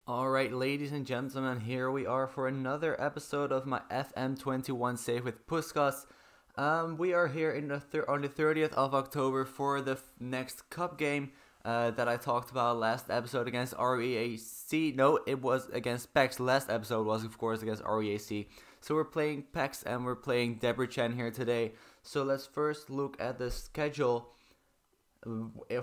Alright, ladies and gentlemen, here we are for another episode of my FM21 save with Puskas. We are here on the 30th of October for the next cup game that I talked about last episode against REAC. No, it was against PEX. Last episode was, of course, against REAC. So we're playing PEX and we're playing Debrecen here today. So let's first look at the schedule.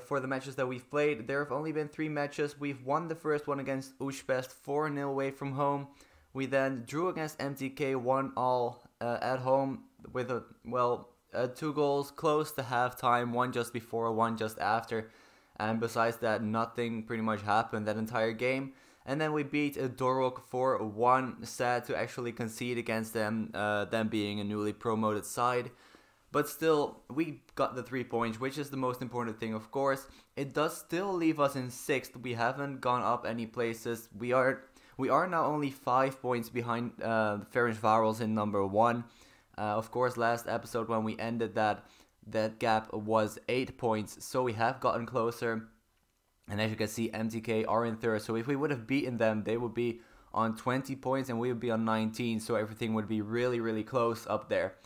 For the matches that we've played, there have only been 3 matches. We've won the first one against Újpest 4-0 away from home. We then drew against MTK 1-all at home with 2 goals close to halftime, one just before, one just after. And besides that, nothing pretty much happened that entire game. And then we beat Dorok 4-1, sad to actually concede against them being a newly promoted side. But still, we got the 3 points, which is the most important thing, of course. It does still leave us in 6th. We haven't gone up any places. We are now only 5 points behind Ferencváros in number 1. Of course, last episode when we ended that gap was 8 points, so we have gotten closer. And as you can see, MTK are in 3rd. So if we would have beaten them, they would be on 20 points and we would be on 19. So everything would be really, really close up there.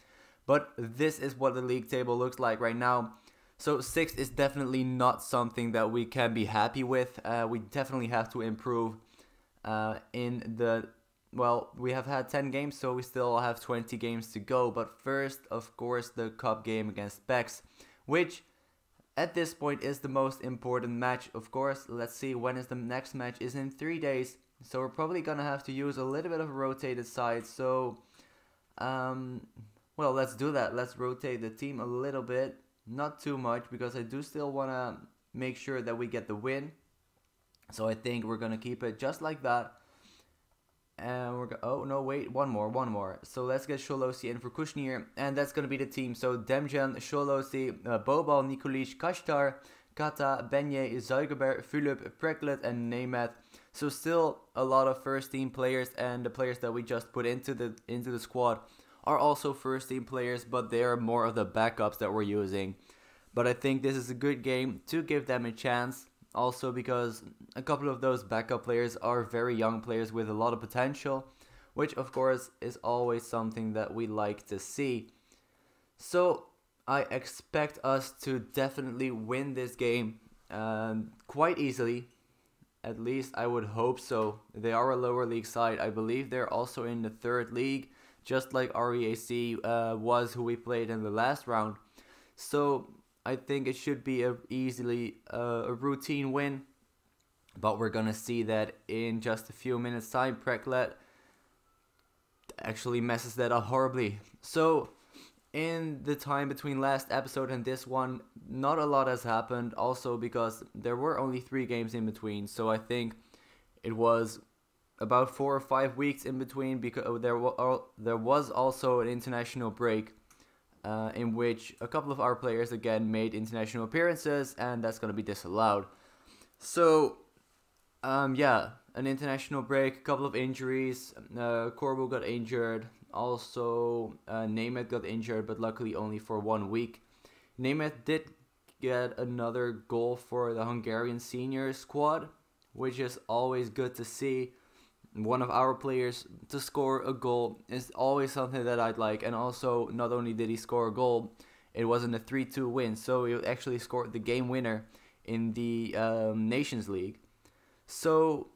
But this is what the league table looks like right now. So 6th is definitely not something that we can be happy with. We definitely have to improve we have had 10 games, so we still have 20 games to go. But first, of course, the cup game against PEX, which at this point is the most important match. Of course, let's see when is the next match. Is in 3 days. So we're probably going to have to use a little bit of a rotated side. So, well, let's do that. Let's rotate the team a little bit. Not too much, because I do still want to make sure that we get the win. So I think we're going to keep it just like that. And one more. So let's get Szolosy in for Kushnir. And that's going to be the team. So Demjan, Szolosy, Bobal, Nikolic, Kashtar, Kata, Benye, Zuigerberg, Philip, Preklet, and Nemeth. So still a lot of first team players, and the players that we just put into the squad are also first team players, but they are more of the backups that we're using. But I think this is a good game to give them a chance, also because a couple of those backup players are very young players with a lot of potential, which of course is always something that we like to see. So I expect us to definitely win this game quite easily. At least I would hope so. They are a lower league side. I believe they're also in the 3rd league, just like REAC was, who we played in the last round. So I think it should be easily a routine win. But we're going to see that in just a few minutes time. Preklet actually messes that up horribly. So in the time between last episode and this one, not a lot has happened. Also because there were only 3 games in between. So I think it was about 4 or 5 weeks in between, because there was also an international break in which a couple of our players again made international appearances, and that's going to be disallowed. So an international break, a couple of injuries. Corbo got injured, also Nemeth got injured, but luckily only for 1 week. Nemeth did get another goal for the Hungarian senior squad, which is always good to see. One of our players to score a goal is always something that I'd like. And also, not only did he score a goal, it wasn't a 3-2 win. So he actually scored the game winner in the Nations League. So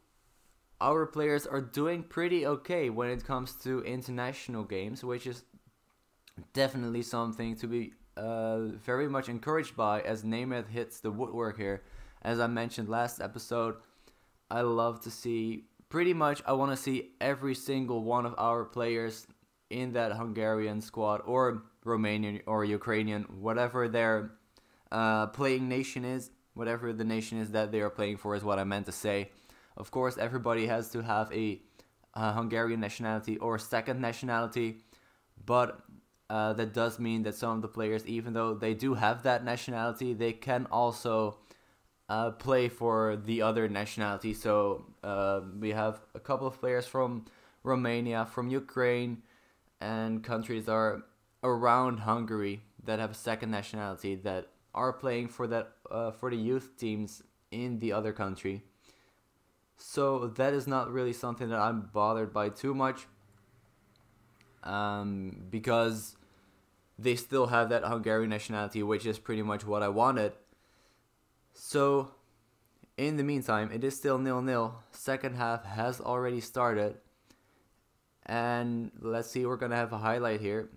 our players are doing pretty okay when it comes to international games, which is definitely something to be very much encouraged by, as Nemeth hits the woodwork here. As I mentioned last episode, I love to see... I want to see every single one of our players in that Hungarian squad, or Romanian or Ukrainian, whatever their playing nation is, whatever the nation is that they are playing for is what I meant to say. Of course, everybody has to have a Hungarian nationality or second nationality, but that does mean that some of the players, even though they do have that nationality, they can also play for the other nationality. So we have a couple of players from Romania, from Ukraine, and countries that are around Hungary that have a second nationality that are playing for the youth teams in the other country. So that is not really something that I'm bothered by too much. Because they still have that Hungarian nationality, which is pretty much what I wanted. So, in the meantime, it is still 0-0. Second half has already started. And let's see, we're going to have a highlight here.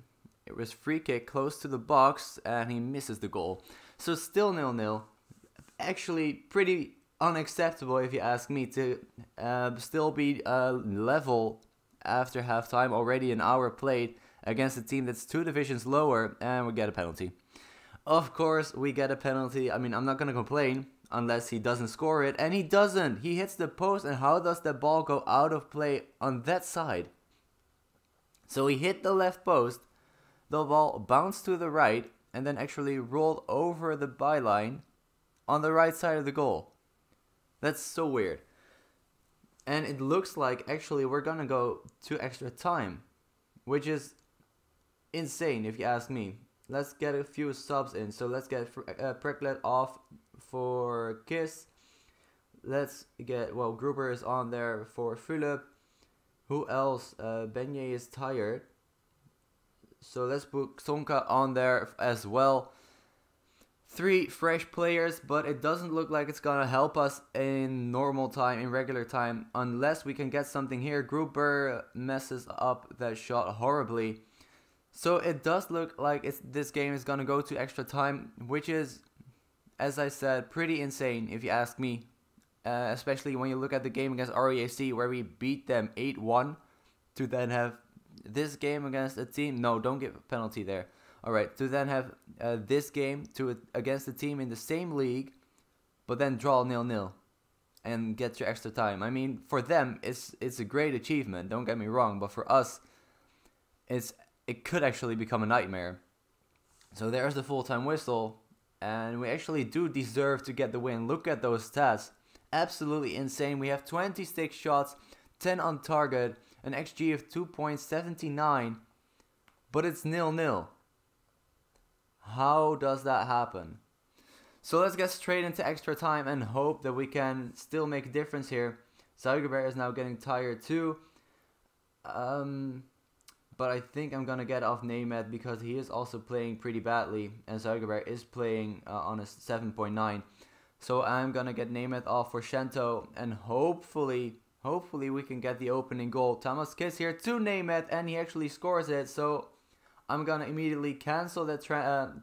It was free kick close to the box, and he misses the goal. So, still 0-0. Actually, pretty unacceptable if you ask me to still be level after halftime, already an hour played against a team that's 2 divisions lower, and we get a penalty. Of course, we get a penalty. I mean, I'm not going to complain unless he doesn't score it, and he doesn't. He hits the post, and how does the ball go out of play on that side? So he hit the left post, the ball bounced to the right, and then actually rolled over the byline on the right side of the goal. That's so weird. And it looks like actually we're going to go to extra time, which is insane if you ask me. Let's get a few subs in. So let's get Pricklet off for Kiss. Let's get, well, Gruber is on there for Philip. Who else? Benye is tired. So let's put Sonka on there as well. 3 fresh players, but it doesn't look like it's gonna help us in normal time, in regular time, unless we can get something here. Gruber messes up that shot horribly. So it does look like this game is gonna go to extra time, which is, as I said, pretty insane if you ask me. Especially when you look at the game against REAC, where we beat them 8-1, to then have this game against a team. No, don't give a penalty there. Alright, to then have this game against a team in the same league, but then draw 0-0 and get your extra time. I mean, for them, it's a great achievement, don't get me wrong, but for us, it could actually become a nightmare. So there's the full-time whistle, and we actually do deserve to get the win. Look at those stats. Absolutely insane. We have 26 shots, 10 on target, an XG of 2.79, but it's 0-0. How does that happen? So let's get straight into extra time and hope that we can still make a difference here. Zuigerberg is now getting tired too. But I think I'm going to get off Nemeth because he is also playing pretty badly. And Zuigerberg is playing on a 7.9. So I'm going to get Nemeth off for Shento. And hopefully we can get the opening goal. Thomas Kiss here to Nemeth, and he actually scores it. So I'm going to immediately cancel that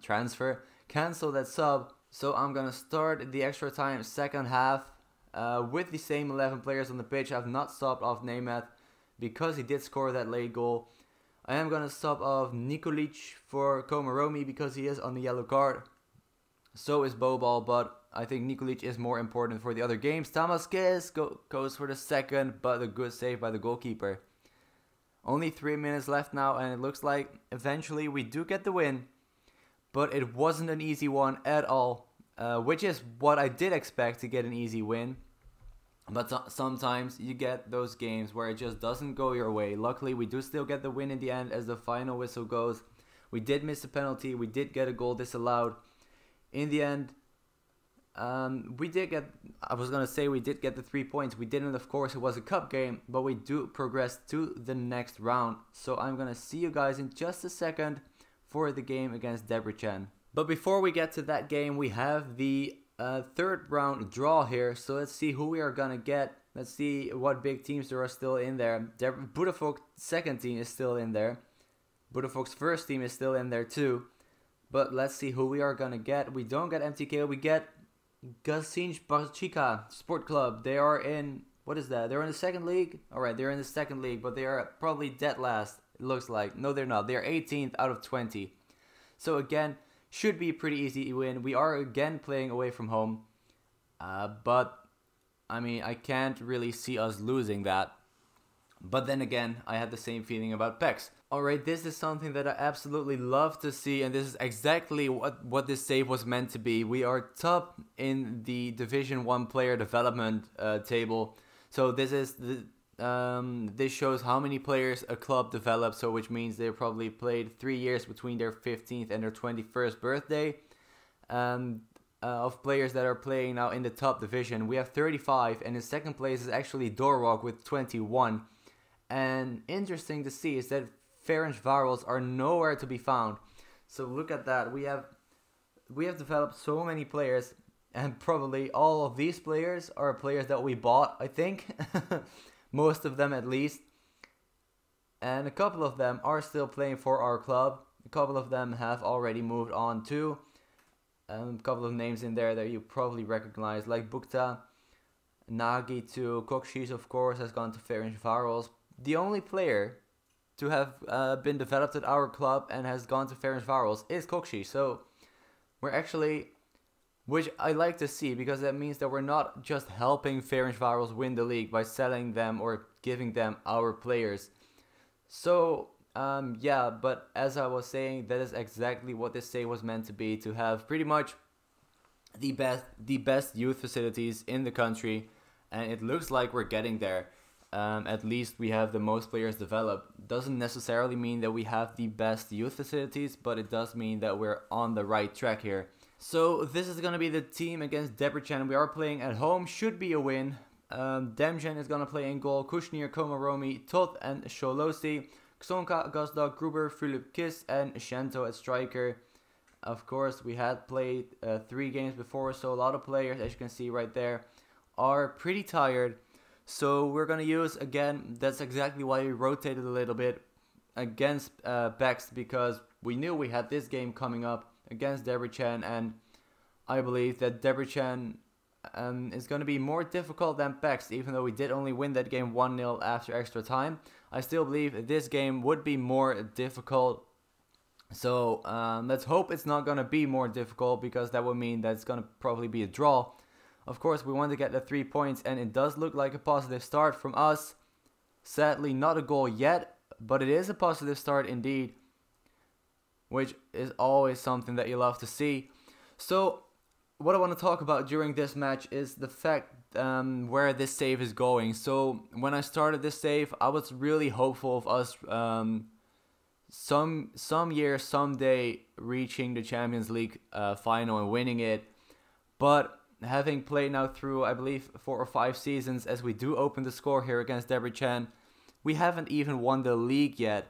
transfer, cancel that sub. So I'm going to start the extra time second half with the same 11 players on the pitch. I've not subbed off Nemeth because he did score that late goal. I am going to sub off Nikolic for Komaromi because he is on the yellow card. So is Bobal, but I think Nikolic is more important for the other games. Thomas Kiss goes for the second, but a good save by the goalkeeper. Only 3 minutes left now, and it looks like eventually we do get the win. But it wasn't an easy one at all, which is what I did expect, to get an easy win. But sometimes you get those games where it just doesn't go your way. Luckily, we do still get the win in the end as the final whistle goes. We did miss a penalty. We did get a goal disallowed. In the end, we did get the 3 points. We didn't, of course, it was a cup game, but we do progress to the next round. So I'm going to see you guys in just a second for the game against Debrecen. But before we get to that game, we have the third round draw here. So let's see who we are going to get. Let's see what big teams there are still in there. Budapest's second team is still in there. Budapest's first team is still in there too. But let's see who we are going to get. We don't get MTK, we get Gasinj Bachika Sport Club. They are in, what is that? They're in the second league? Alright, they're in the second league, but they are probably dead last, it looks like. No, they're not. They're 18th out of 20. So again, should be a pretty easy win. We are again playing away from home. But, I mean, I can't really see us losing that. But then again, I had the same feeling about PEX. Alright, this is something that I absolutely love to see, and this is exactly what this save was meant to be. We are top in the Division 1 player development table. So this is this shows how many players a club develops, so which means they probably played 3 years between their 15th and their 21st birthday. of players that are playing now in the top division. We have 35, and in second place is actually Dorog with 21. And interesting to see is that Ferencváros are nowhere to be found. So look at that. We have developed so many players, and probably all of these players are players that we bought, I think. Most of them at least. And a couple of them are still playing for our club. A couple of them have already moved on too. A couple of names in there that you probably recognize, like Bukta, Nagy to Kokshis, of course, has gone to Ferencváros. The only player to have been developed at our club and has gone to Ferencváros is Kokshis. So we're actually, which I like to see, because that means that we're not just helping Ferencváros win the league by selling them or giving them our players. So yeah, but as I was saying, that is exactly what this save was meant to be, to have pretty much the best youth facilities in the country, and it looks like we're getting there. At least we have the most players developed. Doesn't necessarily mean that we have the best youth facilities, but it does mean that we're on the right track here. So this is going to be the team against Debrecen. We are playing at home, should be a win. Demjan is going to play in goal, Kushnir, Komaromi, Toth and Sholosi, Ksonka, Gazdag, Gruber, Philip Kiss and Shento at striker. Of course, we had played 3 games before, so a lot of players, as you can see right there, are pretty tired. So we're going to use, again, that's exactly why we rotated a little bit against Bex, because we knew we had this game coming up against Debrecen, and I believe that Debrecen is going to be more difficult than Bex, even though we did only win that game 1-0 after extra time. I still believe this game would be more difficult. So let's hope it's not going to be more difficult, because that would mean that it's going to probably be a draw. Of course, we want to get the 3 points, and it does look like a positive start from us. Sadly, not a goal yet, but it is a positive start indeed, which is always something that you love to see. So what I want to talk about during this match is the fact where this save is going. So when I started this save, I was really hopeful of us some year, someday reaching the Champions League final and winning it. But having played now through, I believe, 4 or 5 seasons, as we do open the score here against Debrecen, we haven't even won the league yet.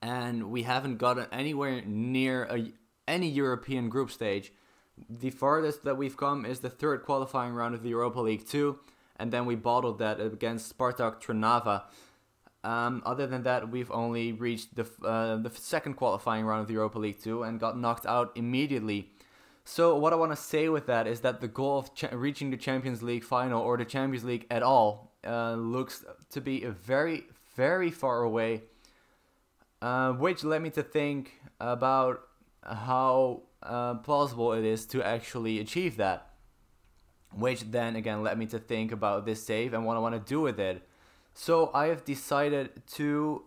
And we haven't gotten anywhere near any European group stage. The farthest that we've come is the 3rd qualifying round of the Europa League 2. And then we bottled that against Spartak Trnava. Other than that, we've only reached the 2nd qualifying round of the Europa League 2 and got knocked out immediately. So what I want to say with that is that the goal of reaching the Champions League final, or the Champions League at all, looks to be very, very far away. Which led me to think about how plausible it is to actually achieve that. Which then again led me to think about this save and what I want to do with it. So I have decided to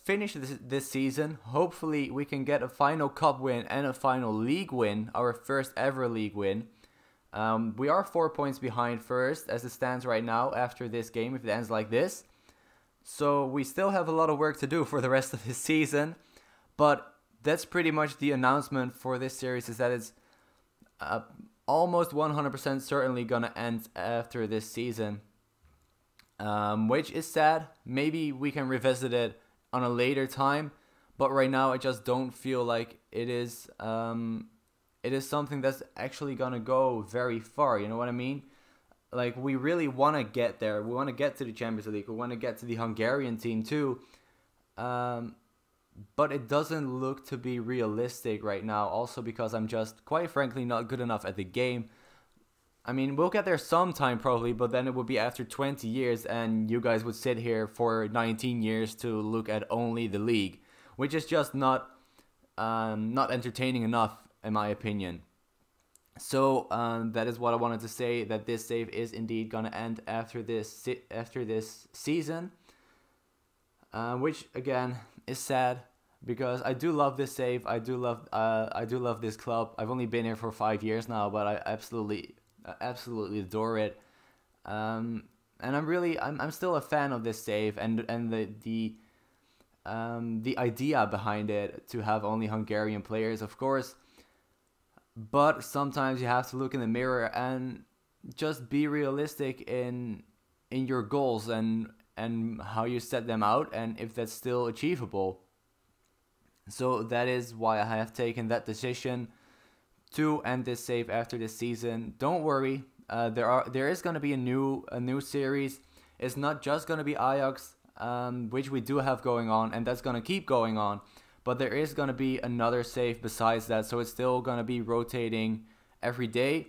finish this season. Hopefully we can get a final cup win and a final league win, our first ever league win. We are 4 points behind first as it stands right now after this game, if it ends like this. So we still have a lot of work to do for the rest of this season. But that's pretty much the announcement for this series, is that it's almost 100% certainly going to end after this season. Which is sad. Maybe we can revisit it on a later time, but right now I just don't feel like it is something that's actually gonna go very far. You know what I mean? Like, we really want to get there. We want to get to the Champions League. We want to get to the Hungarian team too. But it doesn't look to be realistic right now. Also because I'm just, quite frankly, not good enough at the game. I mean, we'll get there sometime probably, but then it would be after 20 years, and you guys would sit here for 19 years to look at only the league, which is just not entertaining enough, in my opinion. So that is what I wanted to say, that this save is indeed gonna end after this season, which again is sad, because I do love this save. I do love this club. I've only been here for 5 years now, but I absolutely adore it, and I'm still a fan of this save and the idea behind it, to have only Hungarian players. Of course, But sometimes you have to look in the mirror and just be realistic in your goals and how you set them out and if that's still achievable. So that is why I have taken that decision to end this save after this season. Don't worry, there is going to be a new series. It's not just going to be Ajax, which we do have going on, and that's going to keep going on. But there is going to be another save besides that, so it's still going to be rotating every day.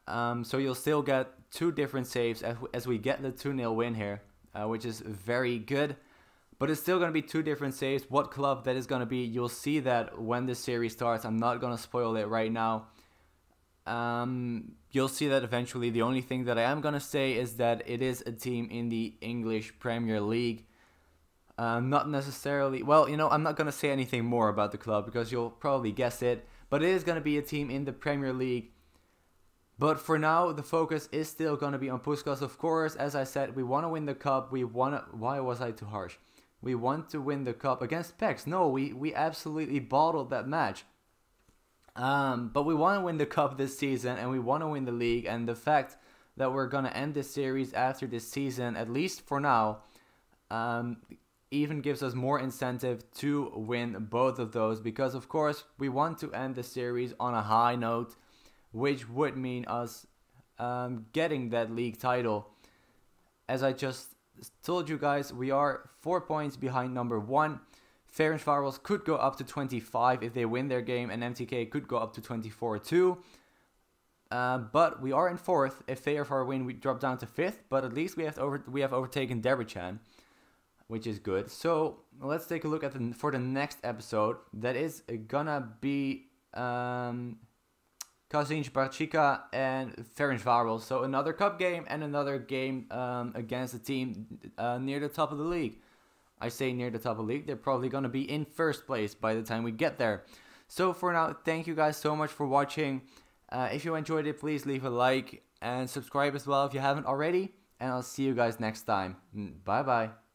So you'll still get 2 different saves as we get the 2-0 win here, which is very good. But it's still going to be 2 different saves. What club that is going to be, you'll see that when the series starts. I'm not going to spoil it right now. You'll see that eventually. The only thing that I am going to say is that it is a team in the English Premier League. Not necessarily... Well, I'm not going to say anything more about the club because you'll probably guess it. But it is going to be a team in the Premier League. But for now, the focus is still going to be on Puskas. Of course, as I said, we want to win the cup. Why was I too harsh? We want to win the cup against PEX. No, we absolutely bottled that match. But we want to win the cup this season, and we want to win the league. And the fact that we're going to end this series after this season, at least for now, even gives us more incentive to win both of those. Because, of course, we want to end the series on a high note, which would mean us getting that league title. As I just told you guys, we are 4 points behind number 1. Ferencváros could go up to 25 if they win their game, and MTK could go up to 24 too. But we are in 4th. If Ferencváros win, we drop down to 5th. But at least we have overtaken Debrecen, which is good. So let's take a look at for the next episode. That is gonna be Kazinj Barchika and Ferencváros. So another cup game and another game against a team near the top of the league. I say near the top of the league. They're probably going to be in 1st place by the time we get there. So for now, thank you guys so much for watching. If you enjoyed it, please leave a like and subscribe as well if you haven't already. And I'll see you guys next time. Bye bye.